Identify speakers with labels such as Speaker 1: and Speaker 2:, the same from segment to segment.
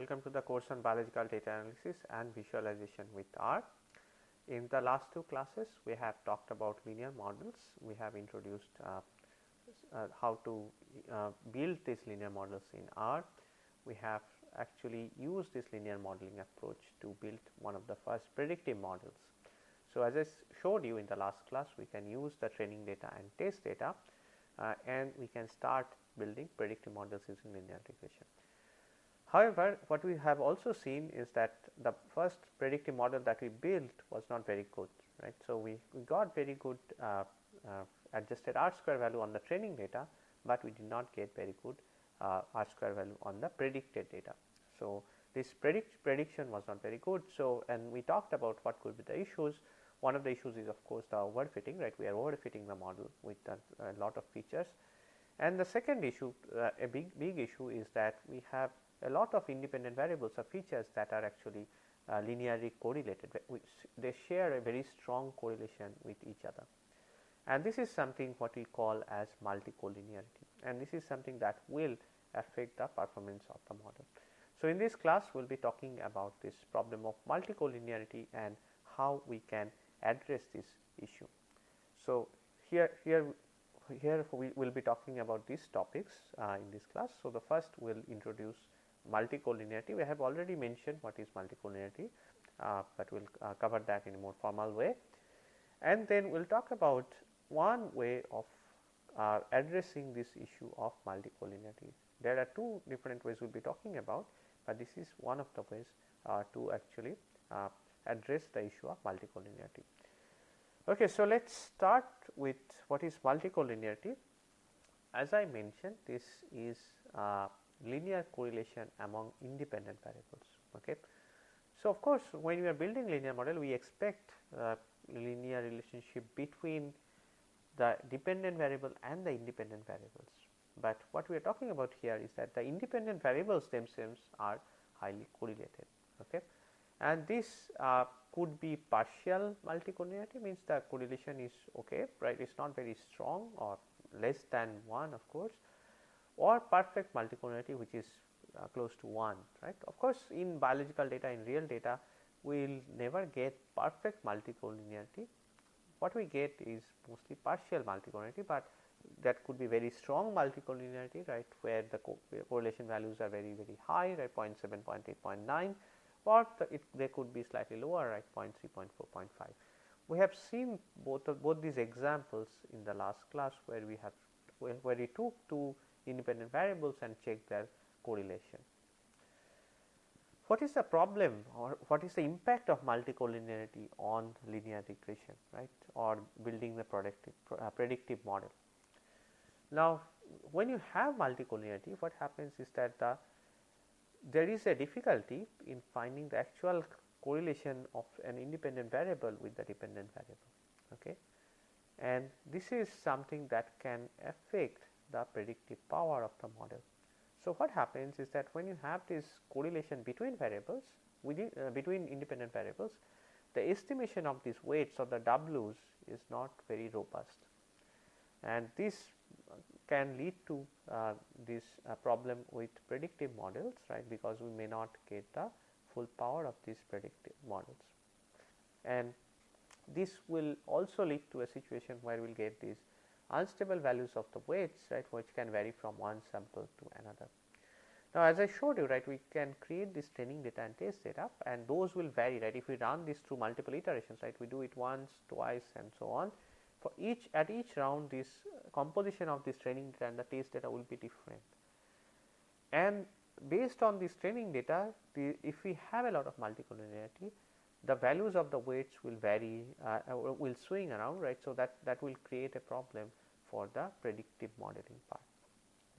Speaker 1: welcome to the course on biological data analysis and visualization with R. In the last two classes, we have talked about linear models. We have introduced how to build these linear models in R. We have actually used this linear modeling approach to build one of the first predictive models. So, as I showed you in the last class, we can use the training data and test data and we can start building predictive models using linear regression. However, what we have also seen is that the first predictive model that we built was not very good, right. So, we got very good adjusted R square value on the training data, but we did not get very good R square value on the predicted data. So, this prediction was not very good. So, and we talked about what could be the issues. One of the issues is of course the overfitting, right. We are overfitting the model with a lot of features. And the second issue, a big issue is that we have a lot of independent variables or features that are actually linearly correlated, they share a very strong correlation with each other. And this is something what we call as multicollinearity, and this is something that will affect the performance of the model. So, in this class we will be talking about this problem of multicollinearity and how we can address this issue. So, here we will be talking about these topics in this class. So, the first we will introduce multicollinearity. We have already mentioned what is multicollinearity, but we will cover that in a more formal way. And then we will talk about one way of addressing this issue of multicollinearity. There are two different ways we will be talking about, but this is one of the ways to actually address the issue of multicollinearity. Okay, so let us start with what is multicollinearity. As I mentioned, this is linear correlation among independent variables. Okay. So, of course, when we are building linear model, we expect linear relationship between the dependent variable and the independent variables, but what we are talking about here is that the independent variables themselves are highly correlated. Okay. And this could be partial multicollinearity, means the correlation is okay, right, it is not very strong or less than 1 of course, or perfect multicollinearity which is close to 1, right. Of course, in biological data, in real data, we will never get perfect multicollinearity. What we get is mostly partial multicollinearity, but that could be very strong multicollinearity, right, where the correlation values are very high, right, 0.7, 0.8, 0.9, or they could be slightly lower, right, 0.3, 0.4, 0.5. We have seen both these examples in the last class where we took two independent variables and checked their correlation. What is the problem or what is the impact of multicollinearity on linear regression, right, or building the predictive model? Now, when you have multicollinearity, what happens is that there is a difficulty in finding the actual correlation of an independent variable with the dependent variable. Okay. And this is something that can affect the predictive power of the model. So, what happens is that when you have this correlation between variables between independent variables, the estimation of these weights or the W's is not very robust, and this can lead to this problem with predictive models, right, because we may not get the full power of these predictive models. And this will also lead to a situation where we will get these unstable values of the weights, right, which can vary from one sample to another. Now, as I showed you, right, we can create this training data and test data, and those will vary, right. If we run this through multiple iterations, right, we do it once, twice and so on. For at each round, this composition of this training data and the test data will be different. And based on this training data, if we have a lot of multicollinearity, the values of the weights will vary, will swing around, right. So, that will create a problem for the predictive modeling part.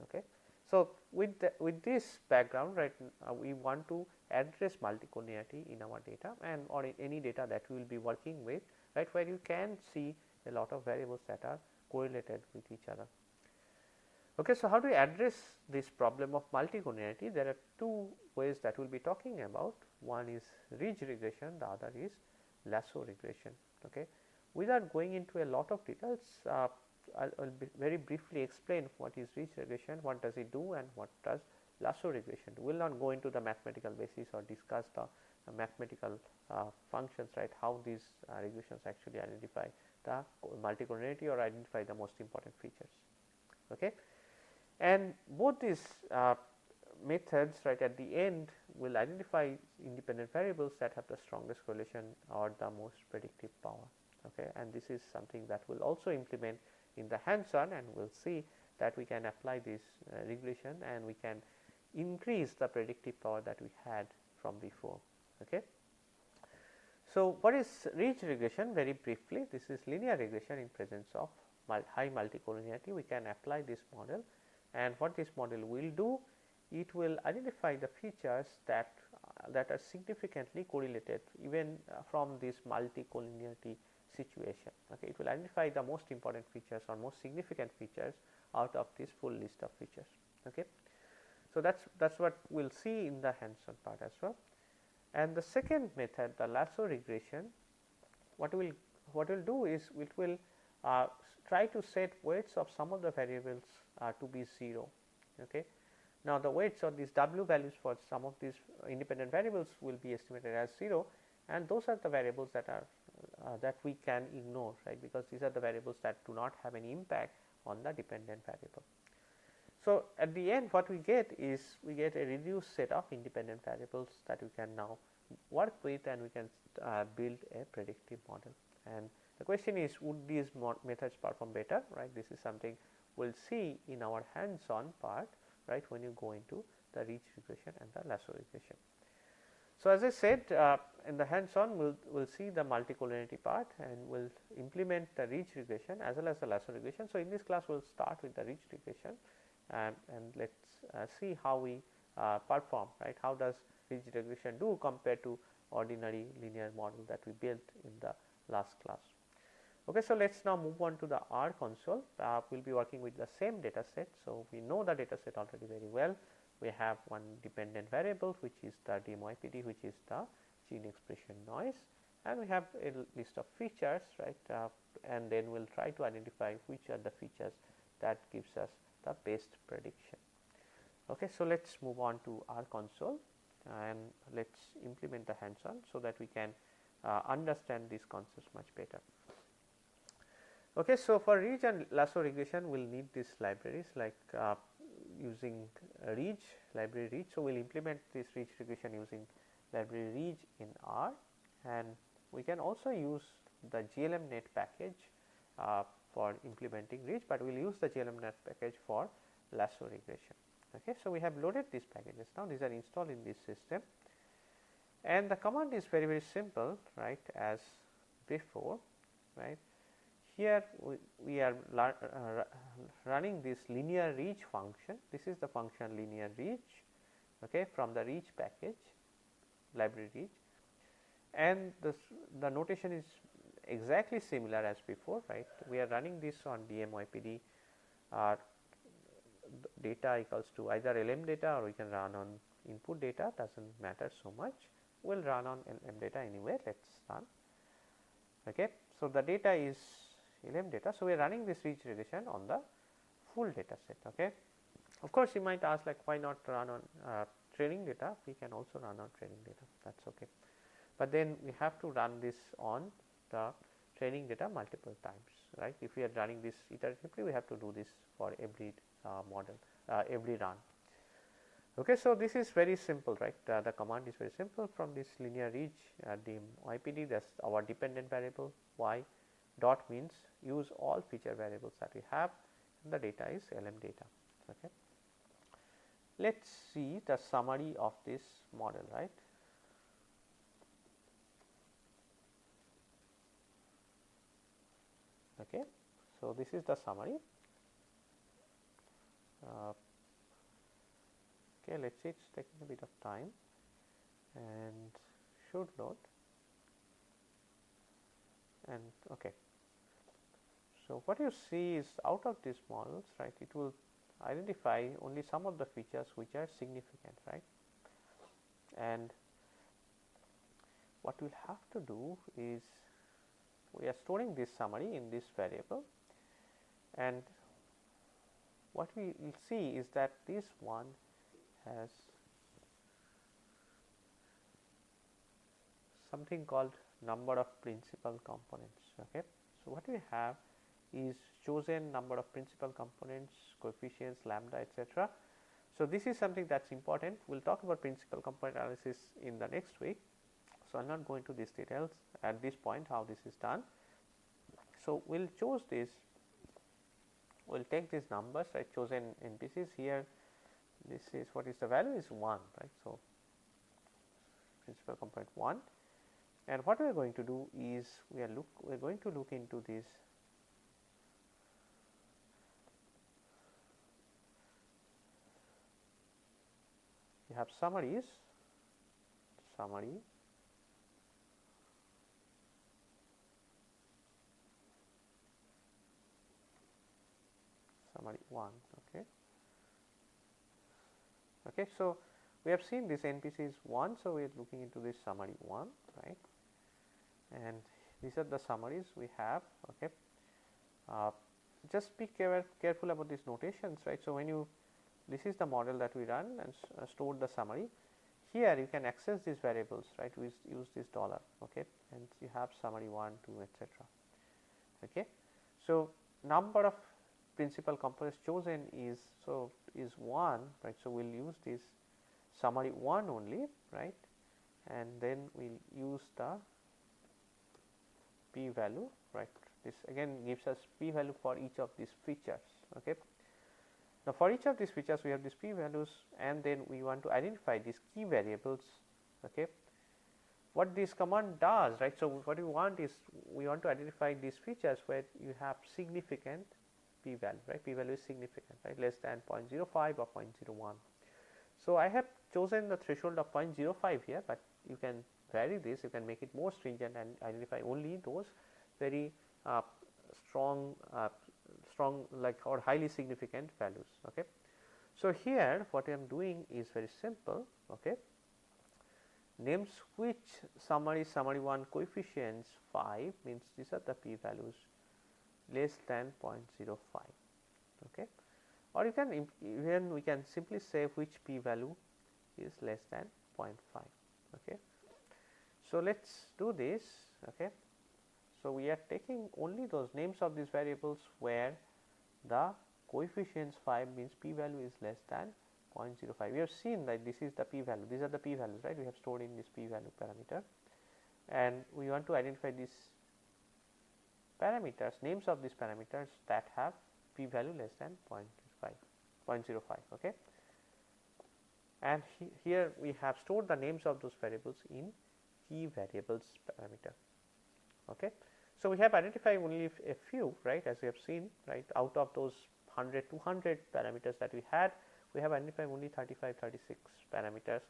Speaker 1: Okay. So, with this background, right, we want to address multicollinearity in our data and or in any data that we will be working with, right, where you can see a lot of variables that are correlated with each other. Okay, so, how do we address this problem of multicollinearity? There are two ways that we will be talking about. One is ridge regression, the other is lasso regression. Okay. Without going into a lot of details, I will very briefly explain what is ridge regression, what does it do and what does lasso regression. We will not go into the mathematical basis or discuss the mathematical functions, right, how these regressions actually identify the multicollinearity or identify the most important features. Okay. And both these methods, right, at the end will identify independent variables that have the strongest correlation or the most predictive power. Okay. And this is something that we will also implement in the hands on, and we will see that we can apply this regression and we can increase the predictive power that we had from before. Okay. So, what is ridge regression? Very briefly, this is linear regression in presence of high multicollinearity. We can apply this model, and what this model will do, it will identify the features that are significantly correlated even from this multicollinearity situation. Okay. It will identify the most important features or most significant features out of this full list of features. Okay. So, that is what we will see in the hands on part as well. And the second method, the lasso regression, what will do is it will try to set weights of some of the variables to be 0. Okay. Now, the weights or these W values for some of these independent variables will be estimated as 0, and those are the variables that are that we can ignore, right, because these are the variables that do not have any impact on the dependent variable. So, at the end what we get is we get a reduced set of independent variables that we can now work with, and we can build a predictive model. And the question is, would these methods perform better, right? This is something we will see in our hands on part, right, when you go into the ridge regression and the lasso regression. So, as I said, in the hands on we will see the multicollinearity part, and we will implement the ridge regression as well as the lasso regression. So, in this class we will start with the ridge regression, and let us see how we perform, right, how does ridge regression do compared to ordinary linear model that we built in the last class. Okay, so, let us now move on to the R console. We will be working with the same data set. So, we know the data set already very well. We have one dependent variable, which is the DMYPD, which is the gene expression noise, and we have a list of features, right, and then we will try to identify which are the features that gives us the best prediction. Okay, so, let us move on to R console and let us implement the hands on, so that we can understand these concepts much better. Okay, so, for ridge and lasso regression we will need these libraries like using ridge, library ridge. So, we will implement this ridge regression using library ridge in R, and we can also use the GLMNet package for implementing ridge, but we will use the GLMNet package for lasso regression. Okay. So, we have loaded these packages now, these are installed in this system, and the command is very, very simple, right, as before, right. Here we are running this linear ridge function. This is the function linear ridge, okay, from the ridge package, library ridge, and the notation is exactly similar as before, right. We are running this on DMYPD data equals to either LM data, or we can run on input data, does not matter so much. We will run on LM data anyway. Let us run. Okay. So, the data is LM data. So, we are running this ridge regression on the full data set. Okay. Of course, you might ask, like, why not run on training data? We can also run on training data, that is okay. But then we have to run this on the training data multiple times, right. If we are running this iteratively, we have to do this for every model, every run. Okay. So, this is very simple, right. The command is very simple. From this linear ridge DMYPD, that is our dependent variable y dot means use all feature variables that we have, and the data is LM data. Okay. Let us see the summary of this model, right. Okay. So, this is the summary. Okay, let us see, it is taking a bit of time and should load, and okay. So, what you see is out of these models, right, it will identify only some of the features which are significant, right, and what we will have to do is we are storing this summary in this variable, and what we will see is that this one has something called number of principal components. Okay. So, what we have is chosen number of principal components, coefficients, lambda, etc. So, this is something that is important. We will talk about principal component analysis in the next week. So, I will not go into these details at this point how this is done. So, we will choose this, we will take these numbers, right, chosen NPCs here. This is what is the value is 1, right. So, principal component 1, and what we are going to do is we are going to look into this you have summaries, summary, summary 1. Okay. Okay. So, we have seen this NPC is 1. So, we are looking into this summary 1, right, and these are the summaries we have. Okay. Just be careful about these notations, right. So, when you this is the model that we run and stored the summary. Here you can access these variables, right. We use this dollar, okay, and you have summary 1, 2, etc. Okay. So, number of principal components chosen is 1, right. So, we will use this summary 1 only, right, and then we will use the p value, right. This again gives us p value for each of these features. Okay. Now, for each of these features we have these p values, and then we want to identify these key variables. Okay. What this command does, right. So, what we want is we want to identify these features where you have significant p value, right. P value is significant, right, less than 0.05 or 0.01. So, I have chosen the threshold of 0.05 here, but you can vary this, you can make it more stringent and identify only those very strong like or highly significant values. Okay. So, here what I am doing is very simple. Okay. Names which summary 1 coefficients 5 means these are the p values less than 0.05. Okay. Or you can even we can simply say which p value is less than 0.5. Okay. So, let us do this. Okay. So, we are taking only those names of these variables where the coefficients 5 means p value is less than 0.05. We have seen that this is the p value, these are the p values, right, we have stored in this p value parameter, and we want to identify these parameters, names of these parameters that have p value less than 0.05. Okay. And here we have stored the names of those variables in key variables parameter. Okay. So, we have identified only a few, right, as we have seen, right, out of those 100, 200 parameters that we had, we have identified only 35, 36 parameters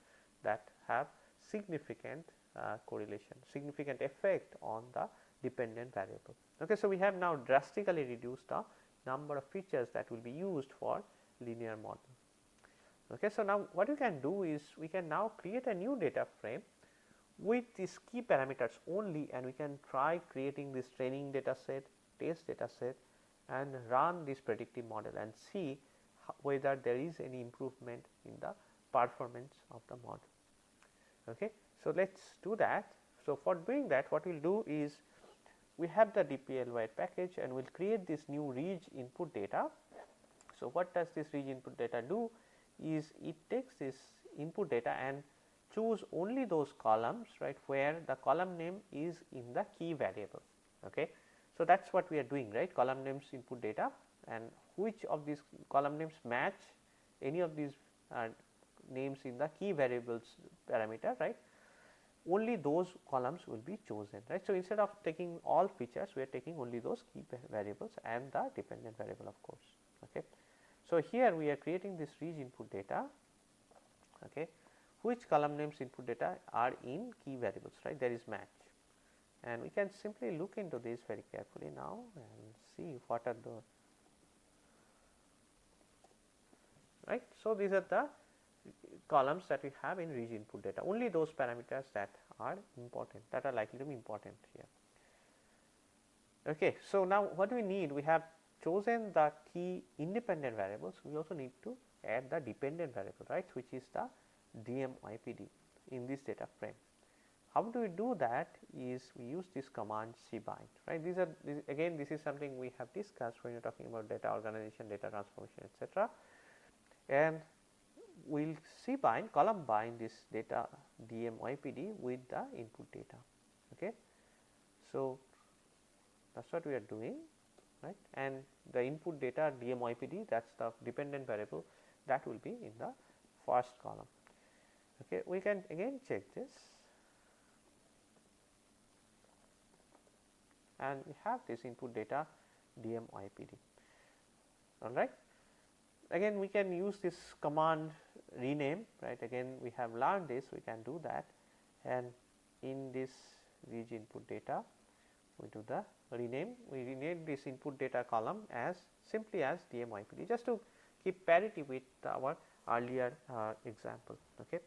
Speaker 1: that have significant correlation, significant effect on the dependent variable. Okay. So, we have now drastically reduced the number of features that will be used for linear model. Okay. So, now what we can do is we can now create a new data frame with these key parameters only, and we can try creating this training data set, test data set, and run this predictive model and see whether there is any improvement in the performance of the model. Okay. So, let us do that. So, for doing that what we will do is we have the dplyr package and we will create this new reg input data. So, what does this reg input data do is it takes this input data and choose only those columns, right, where the column name is in the key variable. Okay. So, that is what we are doing, right, column names input data, and which of these column names match any of these names in the key variables parameter, right, only those columns will be chosen, right. So, instead of taking all features we are taking only those key variables and the dependent variable, of course. Okay. So, here we are creating this reg input data. Okay. Which column names input data are in key variables, right, there is match, and we can simply look into this very carefully now and see what are the right. So, these are the columns that we have in reg input data, only those parameters that are important, that are likely to be important here. Okay. So, now what do we need? We have chosen the key independent variables, we also need to add the dependent variable, right, which is the DMYPD in this data frame. How do we do that is we use this command cbind, right. Again this is something we have discussed when you are talking about data organization, data transformation, etc. And we will cbind, column bind this data DMYPD with the input data. Okay. So, that is what we are doing, right, and the input data DMYPD, that is the dependent variable, that will be in the first column. Okay. We can again check this, and we have this input data DMYPD. All right. Again we can use this command rename, right. Again we have learned this, we can do that, and in this reg input data we do the rename. We rename this input data column as simply as DMYPD, just to keep parity with our earlier example. Okay.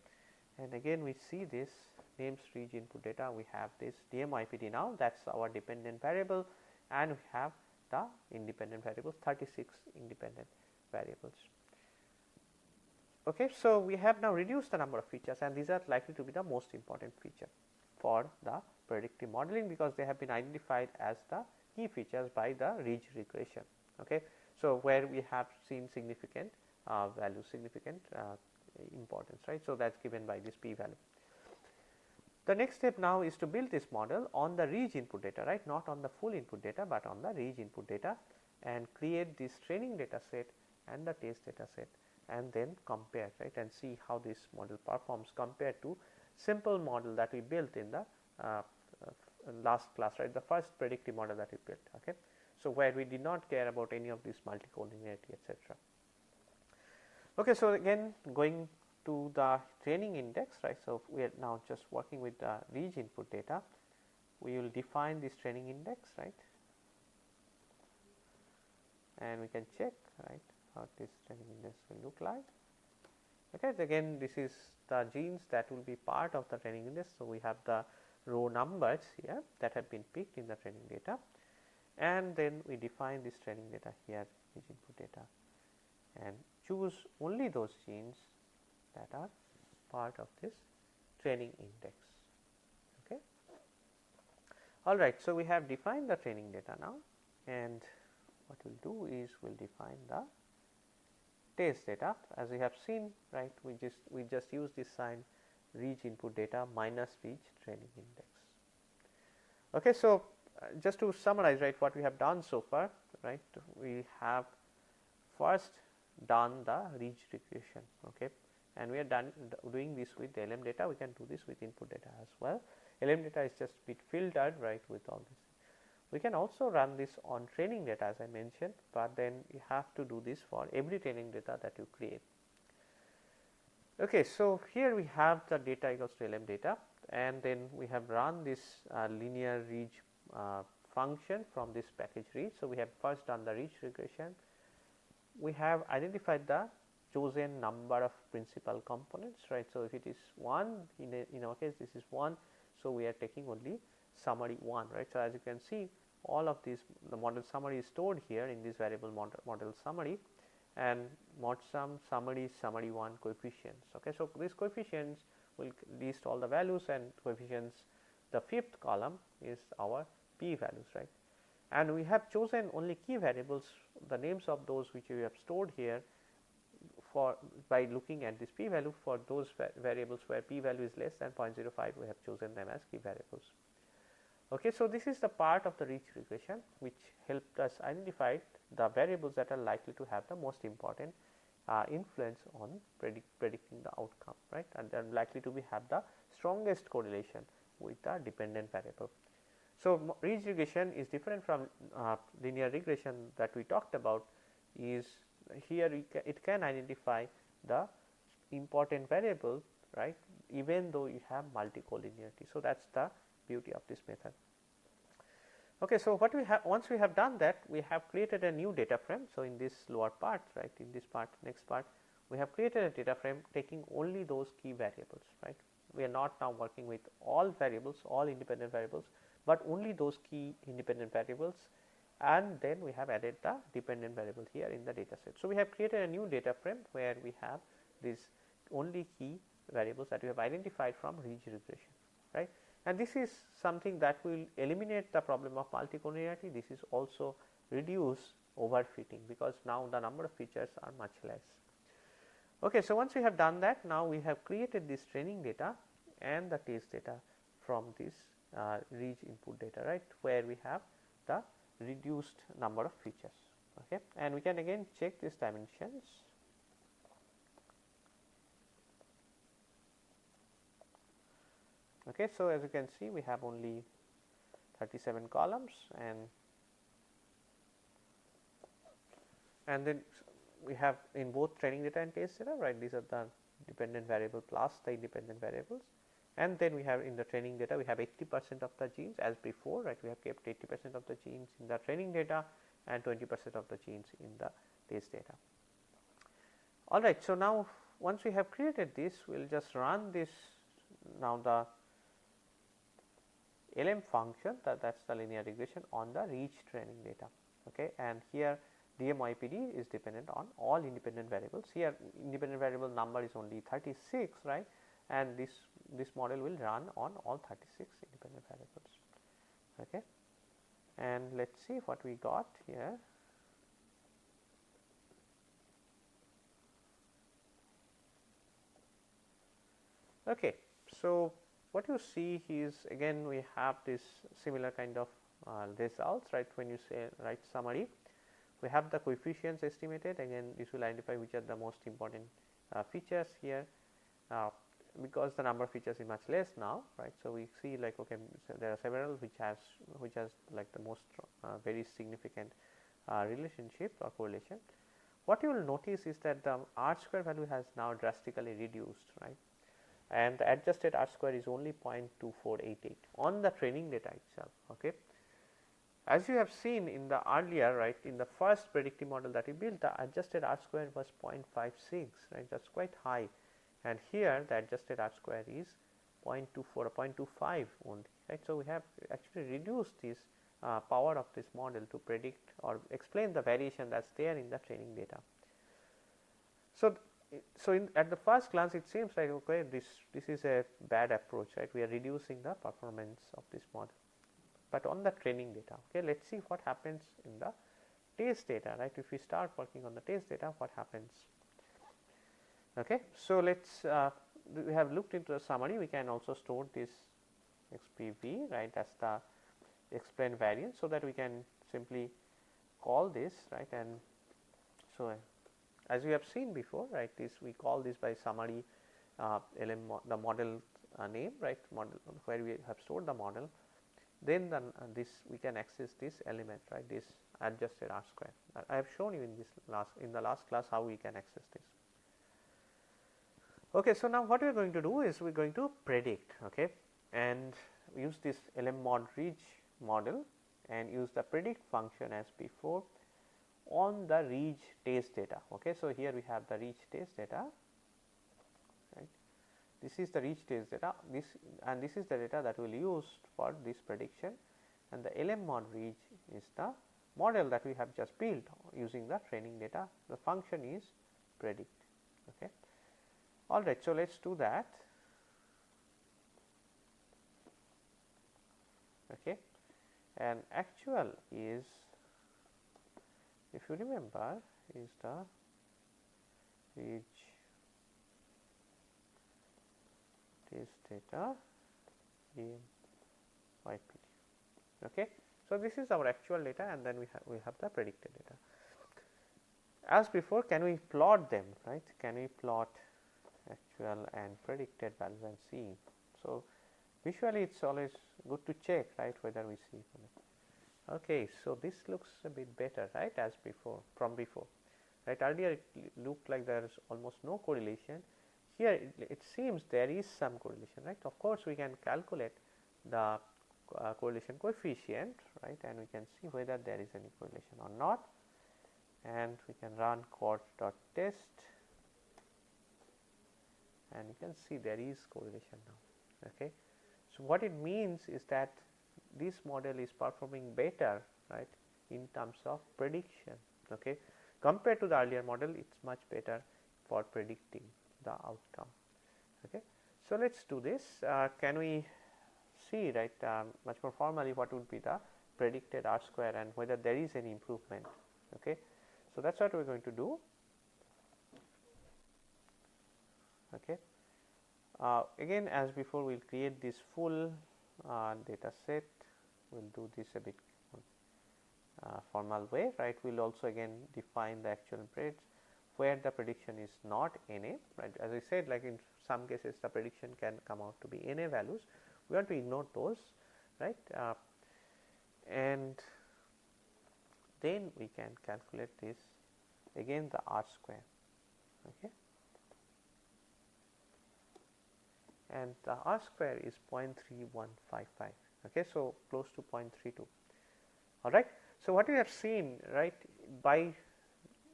Speaker 1: And again we see this names reg input data, we have this DMYPD now, that is our dependent variable, and we have the independent variables, 36 independent variables. Okay. So, we have now reduced the number of features, and these are likely to be the most important feature for the predictive modeling, because they have been identified as the key features by the ridge regression. Okay. So, where we have seen significant value, significant importance, right. So, that is given by this p value. The next step now is to build this model on the ridge input data, right, not on the full input data, but on the ridge input data, and create this training data set and the test data set, and then compare, right, and see how this model performs compared to simple model that we built in the last class, right, the first predictive model that we built. Okay. So, where we did not care about any of this multicollinearity, etc. Okay. So, again going to the training index, right. So, we are now just working with the ridge input data. We will define this training index, right, and we can check, right, how this training index will look like. Okay. Again this is the genes that will be part of the training index. So, we have the row numbers here that have been picked in the training data, and then we define this training data here, ridge input data, and choose only those genes that are part of this training index. Okay. All right. So, we have defined the training data now, and what we will do is we will define the test data. As we have seen, right, we just use this sign ridge input data minus ridge training index. Okay. So, just to summarize, right, what we have done so far, right, we have first done the ridge regression. Okay. And we are doing this with the LM data. We can do this with input data as well. LM data is just bit filtered, right, with all this. We can also run this on training data, as I mentioned, but then you have to do this for every training data that you create. Okay. So, here we have the data equals to LM data, and then we have run this linear ridge function from this package ridge. So, we have first done the ridge regression. We have identified the chosen number of principal components, right. So, if it is 1, in our case this is 1. So, we are taking only summary 1, right. So, as you can see, all of these, the model summary is stored here in this variable model summary, and mod sum summary 1 coefficients. Okay. So, these coefficients will list all the values, and coefficients, the fifth column is our p values, right. And we have chosen only key variables, the names of those which we have stored here, for by looking at this p value. For those variables where p value is less than 0.05, we have chosen them as key variables. Okay. So, this is the part of the ridge regression which helped us identify the variables that are likely to have the most important influence on predicting the outcome, right, and they are likely to have the strongest correlation with the dependent variable. So, ridge regression is different from linear regression that we talked about. Is here it can identify the important variable, right, even though you have multicollinearity. So, that is the beauty of this method. Okay. So, what we have, once we have done that, we have created a new data frame. So, in this lower part, right, in this part, next part, we have created a data frame taking only those key variables, right. We are not now working with all variables, all independent variables, but only those key independent variables, and then we have added the dependent variable here in the data set. So, we have created a new data frame where we have these only key variables that we have identified from ridge regression, right. And this is something that will eliminate the problem of multicollinearity. This is also reduce overfitting, because now the number of features are much less. Okay, so once we have done that, now we have created this training data and the test data from this ridge input data, right, where we have the reduced number of features. Okay, and we can again check these dimensions. Okay, so as you can see, we have only 37 columns, and then we have in both training data and test data, right, these are the dependent variable plus the independent variables, and then we have in the training data we have 80% of the genes as before, right, we have kept 80% of the genes in the training data and 20% of the genes in the test data. All right, so now once we have created this, we will just run this, now the LM function, that is the linear regression on the ridge training data. Okay, and here DMYPD is dependent on all independent variables. Here independent variable number is only 36, right, and this model will run on all 36 independent variables. Okay, and let us see what we got here. Okay, so what you see is again we have this similar kind of results, right. When you say write summary, we have the coefficients estimated. Again, this will identify which are the most important features here, because the number of features is much less now, right. So, we see like okay, so there are several which has like the most very significant relationship or correlation. What you will notice is that the R square value has now drastically reduced, right, and the adjusted R square is only 0.2488 on the training data itself. Okay. As you have seen in the earlier, right, in the first predictive model that we built, the adjusted R square was 0.56, right, that is quite high, and here the adjusted R square is 0.24 or 0.25 only, right. So, we have actually reduced this power of this model to predict or explain the variation that is there in the training data. So, at the first glance it seems like okay, this is a bad approach, right, we are reducing the performance of this model. But on the training data, okay, let us see what happens in the test data, right. If we start working on the test data, what happens? Okay. So, let us we have looked into the summary. We can also store this XPV, right, as the explained variance, so that we can simply call this, right. And so, as we have seen before, right, this we call this by summary LM the model name, right, model where we have stored the model. Then this we can access this element, right, this adjusted R square. I have shown you in the last class how we can access this. Okay, so now what we are going to do is we are going to predict, okay, and use this LM mod ridge model and use the predict function as before on the ridge test data. Okay, so here we have the ridge test data, right. This is the ridge test data, this is the data that we will use for this prediction, and the LM mod ridge is the model that we have just built using the training data. The function is predict. Okay. All right, so let us do that. Okay. And actual is, if you remember, is the ridge test data DMYPD. Okay. So, this is our actual data, and then we have the predicted data. As before, can we plot them, right? Can we plot actual and predicted values and see? So, visually it is always good to check, right, whether we see. Okay, so this looks a bit better, right, as before, from before, right. Earlier it looked like there is almost no correlation. Here it seems there is some correlation, right. Of course, we can calculate the correlation coefficient, right, and we can see whether there is any correlation or not, and we can run cohort.test, and you can see there is correlation now. Okay. So, what it means is that this model is performing better, right, in terms of prediction. Okay, compared to the earlier model, it's much better for predicting the outcome. Okay, so let's do this. Can we see, right, much more formally what would be the predicted R square and whether there is any improvement. Okay, so that's what we're going to do. Okay, again, as before, we'll create this full data set. We'll do this a bit formal way, right. We'll also again define the actual rates where the prediction is not NA, right. As I said, like in some cases the prediction can come out to be NA values. We want to ignore those, right, and then we can calculate this again the R square. Okay, and the R square is 0.3155. Okay, so close to 0.32. All right. So what we have seen, right, by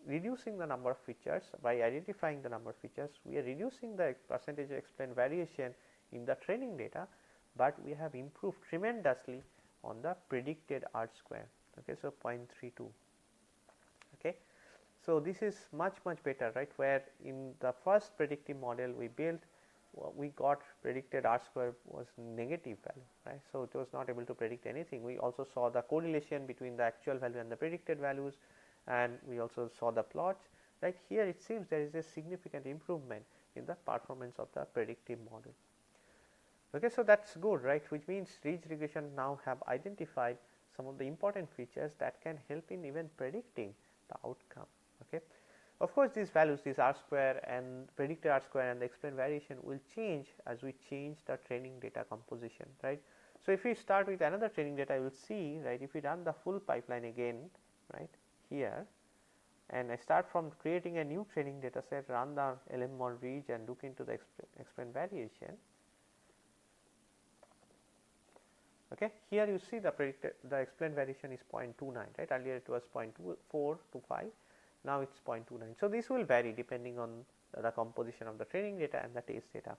Speaker 1: reducing the number of features, by identifying the number of features, we are reducing the percentage explained variation in the training data, but we have improved tremendously on the predicted R square. Okay, so 0.32. Okay, so this is much better, right, where in the first predictive model we built, we got predicted R square was negative value, right. So it was not able to predict anything. We also saw the correlation between the actual value and the predicted values, and we also saw the plots. Right here, it seems there is a significant improvement in the performance of the predictive model. Okay, so that's good, right, which means ridge regression now have identified some of the important features that can help in even predicting the outcome. Okay. Of course, these values, this R square and predicted R square and the explained variation will change as we change the training data composition, right. So if we start with another training data, you will see, right, if we run the full pipeline again, right, here, and I start from creating a new training data set, run the LM1 ridge and look into the explained variation. Okay, here you see the explained variation is 0.29, right, earlier it was 0.24 to 5. Now it is 0.29. So, this will vary depending on the composition of the training data and the test data.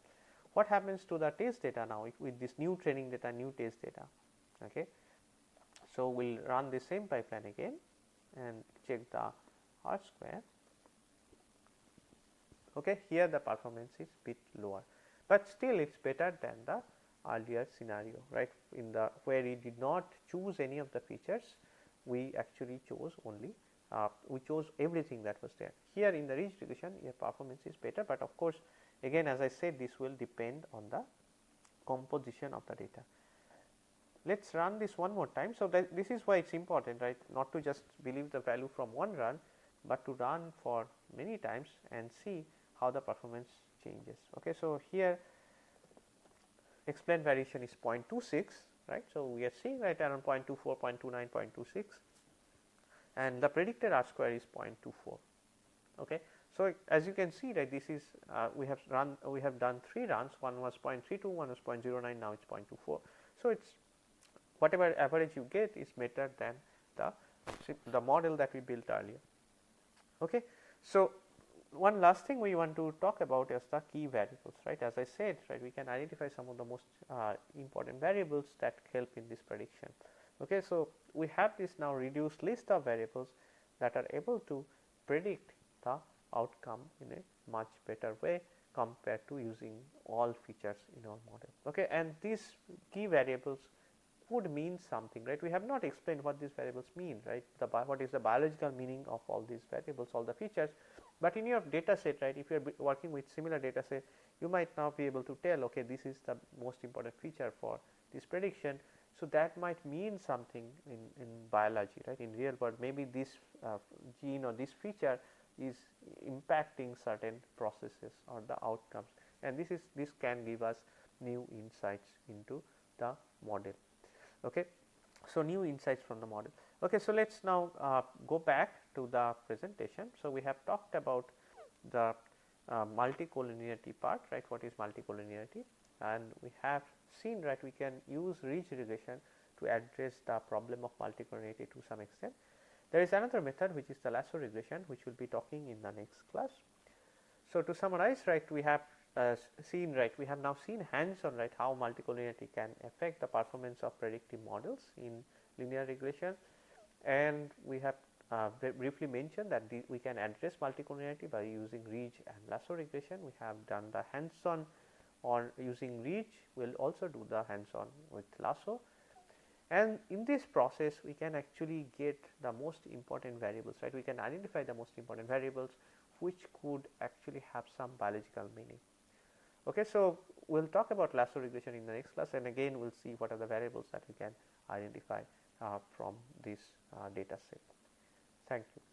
Speaker 1: What happens to the test data now with this new training data, new test data? Okay. So, we will run the same pipeline again and check the R square. Okay. Here the performance is bit lower, but still it is better than the earlier scenario, right, in the where we did not choose any of the features, we actually chose only we chose everything that was there. Here in the ridge regression, your performance is better, but of course, again as I said, this will depend on the composition of the data. Let us run this one more time. So, this is why it is important, right, not to just believe the value from one run, but to run for many times and see how the performance changes. Okay. So, here explained variation is 0.26, right. So, we are seeing right around 0.24, 0.29, 0.26. and the predicted R square is 0.24. Okay. So, as you can see, right, this is we have done 3 runs, one was 0.32, one was 0.09, now it is 0.24. So, it is whatever average you get is better than the model that we built earlier. Okay. So, one last thing we want to talk about is the key variables, right. As I said, right, we can identify some of the most important variables that help in this prediction. Okay. So, we have this now reduced list of variables that are able to predict the outcome in a much better way compared to using all features in our model. Okay. And these key variables would mean something, right. We have not explained what these variables mean, right, what is the biological meaning of all these variables, all the features, but in your data set, right, if you are working with similar data set, you might now be able to tell, okay, this is the most important feature for this prediction. So, that might mean something in biology, right, in real world, maybe this gene or this feature is impacting certain processes or the outcomes, and this can give us new insights into the model. Okay. So, new insights from the model. Okay. So, let us now go back to the presentation. So, we have talked about the multicollinearity part, right, what is multicollinearity, and we have seen, right, we can use ridge regression to address the problem of multicollinearity to some extent. There is another method which is the lasso regression, which we will be talking in the next class. So, to summarize, right, we have seen, right, we have now seen hands on, right, how multicollinearity can affect the performance of predictive models in linear regression. and we have briefly mentioned that we can address multicollinearity by using ridge and lasso regression. We have done the hands-on on using ridge. We will also do the hands-on with lasso, and in this process we can actually get the most important variables, right. We can identify the most important variables which could actually have some biological meaning. Okay, so we will talk about lasso regression in the next class, and again we will see what are the variables that we can identify from this data set. Thank you.